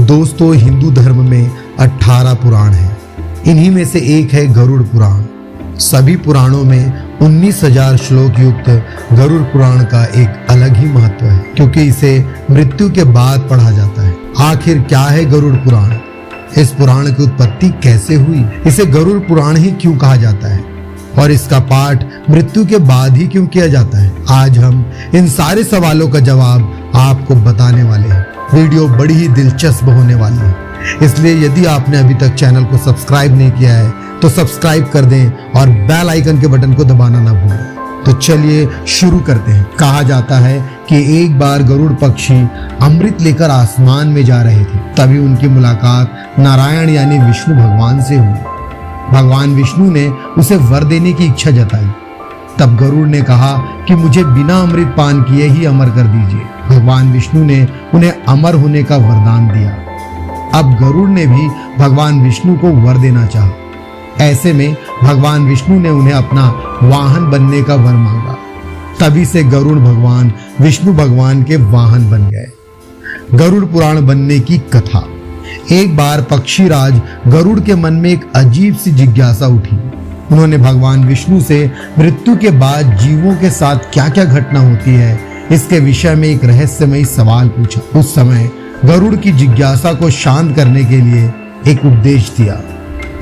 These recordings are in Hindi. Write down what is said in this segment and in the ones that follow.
दोस्तों, हिंदू धर्म में 18 पुराण हैं। इन्हीं में से एक है गरुड़ पुराण। सभी पुराणों में 19,000 श्लोक युक्त गरुड़ पुराण का एक अलग ही महत्व है, क्योंकि इसे मृत्यु के बाद पढ़ा जाता है। आखिर क्या है गरुड़ पुराण? इस पुराण की उत्पत्ति कैसे हुई? इसे गरुड़ पुराण ही क्यों कहा जाता है? और इसका पाठ मृत्यु के बाद ही क्यों किया जाता है? आज हम इन सारे सवालों का जवाब आपको बताने वाले हैं। वीडियो बड़ी ही दिलचस्प होने वाली है, इसलिए यदि आपने अभी तक चैनल को सब्सक्राइब नहीं किया है तो सब्सक्राइब कर दें और बेल आइकन के बटन को दबाना ना भूलें। तो चलिए शुरू करते हैं। कहा जाता है कि एक बार गरुड़ पक्षी अमृत लेकर आसमान में जा रहे थे, तभी उनकी मुलाकात नारायण यानी विष्णु भगवान से हुई। भगवान विष्णु ने उसे वर देने की इच्छा जताई। तब गरुड़ ने कहा कि मुझे बिना अमृत पान किए ही अमर कर दीजिए। भगवान विष्णु ने उन्हें अमर होने का वरदान दिया। अब गरुड़ ने भी भगवान विष्णु को वर देना चाहा। ऐसे में भगवान विष्णु ने उन्हें अपना वाहन बनने का वर मांगा। तभी से गरुड़ भगवान विष्णु भगवान के वाहन बन गए। गरुड़ पुराण बनने की कथा। एक बार पक्षीराज गरुड़ के मन में एक अजीब सी जिज्ञासा उठी। उन्होंने भगवान विष्णु से मृत्यु के बाद जीवों के साथ क्या क्या घटना होती है, इसके विषय में एक रहस्यमयी सवाल पूछा। उस समय गरुड़ की जिज्ञासा को शांत करने के लिए एक उपदेश दिया।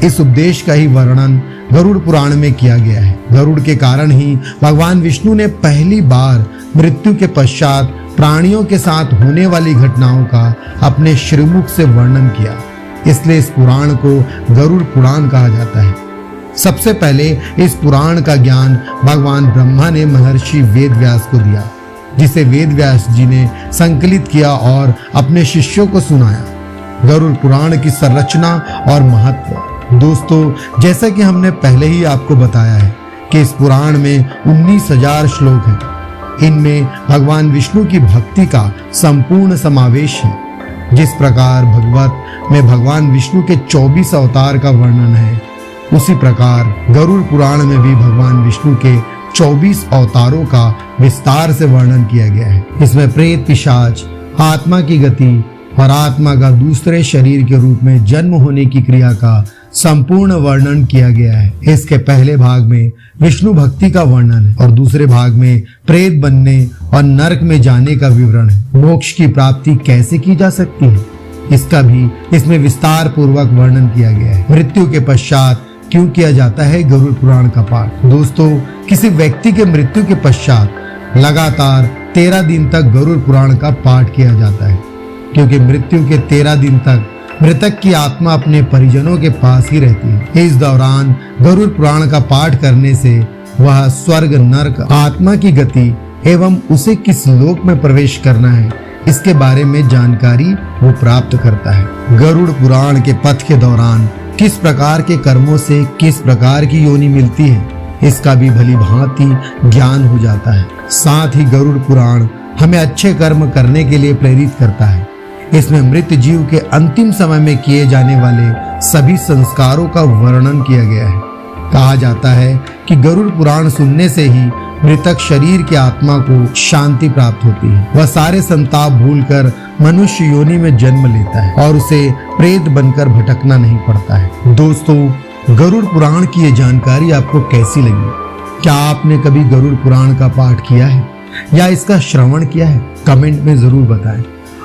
इस उपदेश का ही वर्णन गरुड़ पुराण में किया गया है। गरुड़ के कारण ही भगवान विष्णु ने पहली बार मृत्यु के पश्चात प्राणियों के साथ होने वाली घटनाओं का अपने श्रीमुख से वर्णन किया। इसलिए इस पुराण को गरुड़ पुराण कहा जाता है। सबसे पहले इस पुराण का ज्ञान भगवान ब्रह्मा ने महर्षि वेदव्यास को दिया, जिसे वेदव्यास जी ने संकलित किया और अपने शिष्यों को सुनाया। गरुड़ पुराण की संरचना और महत्व। दोस्तों, जैसा कि हमने पहले ही आपको बताया है कि इस पुराण में 19,000 श्लोक हैं। इनमें भगवान विष्णु की भक्ति का संपूर्ण समावेश है। जिस प्रकार भगवत में भगवान विष्णु के 24 अवतार का वर्णन है, उसी प्रकार गरुड़ पुराण में भी भगवान विष्णु के 24 अवतारों का विस्तार से वर्णन किया गया है। इसमें प्रेत, पिशाच, आत्मा की गति और आत्मा का दूसरे शरीर के रूप में जन्म होने की क्रिया का संपूर्ण वर्णन किया गया है। इसके पहले भाग में विष्णु भक्ति का वर्णन है और दूसरे भाग में प्रेत बनने और नरक में जाने का विवरण है। मोक्ष की प्राप्ति कैसे की जा सकती है, इसका भी इसमें विस्तार पूर्वक वर्णन किया गया है। मृत्यु के पश्चात क्यों किया जाता है गरुड़ पुराण का पाठ? दोस्तों, किसी व्यक्ति के मृत्यु के पश्चात लगातार 13 दिन तक गरुड़ पुराण का पाठ किया जाता है, क्योंकि मृत्यु के 13 दिन तक मृतक की आत्मा अपने परिजनों के पास ही रहती है। इस दौरान गरुड़ पुराण का पाठ करने से वह स्वर्ग, नरक, आत्मा की गति एवं उसे किस लोक में प्रवेश करना है, इसके बारे में जानकारी वो प्राप्त करता है। गरुड़ पुराण के पथ के दौरान किस प्रकार के कर्मों से किस प्रकार की योनि मिलती है, इसका भी भली भांति ज्ञान हो जाता है। साथ ही गरुड़ पुराण हमें अच्छे कर्म करने के लिए प्रेरित करता है। इसमें मृत जीव के अंतिम समय में किए जाने वाले सभी संस्कारों का वर्णन किया गया है। कहा जाता है कि गरुड़ पुराण सुनने से ही मृतक शरीर की आत्मा को शांति प्राप्त होती है। वह सारे संताप भूलकर मनुष्य योनि में जन्म लेता है और उसे प्रेत बनकर भटकना नहीं पड़ता है। दोस्तों, गरुड़ पुराण की ये जानकारी आपको कैसी लगी? क्या आपने कभी गरुड़ पुराण का पाठ किया है या इसका श्रवण किया है? कमेंट में जरूर बताएं।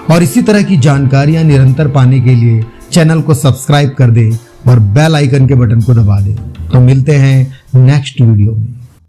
और इसी तरह की जानकारियां निरंतर पाने के लिए चैनल को सब्सक्राइब कर दें और बेल आइकन के बटन को दबा दें। तो मिलते हैं नेक्स्ट वीडियो में।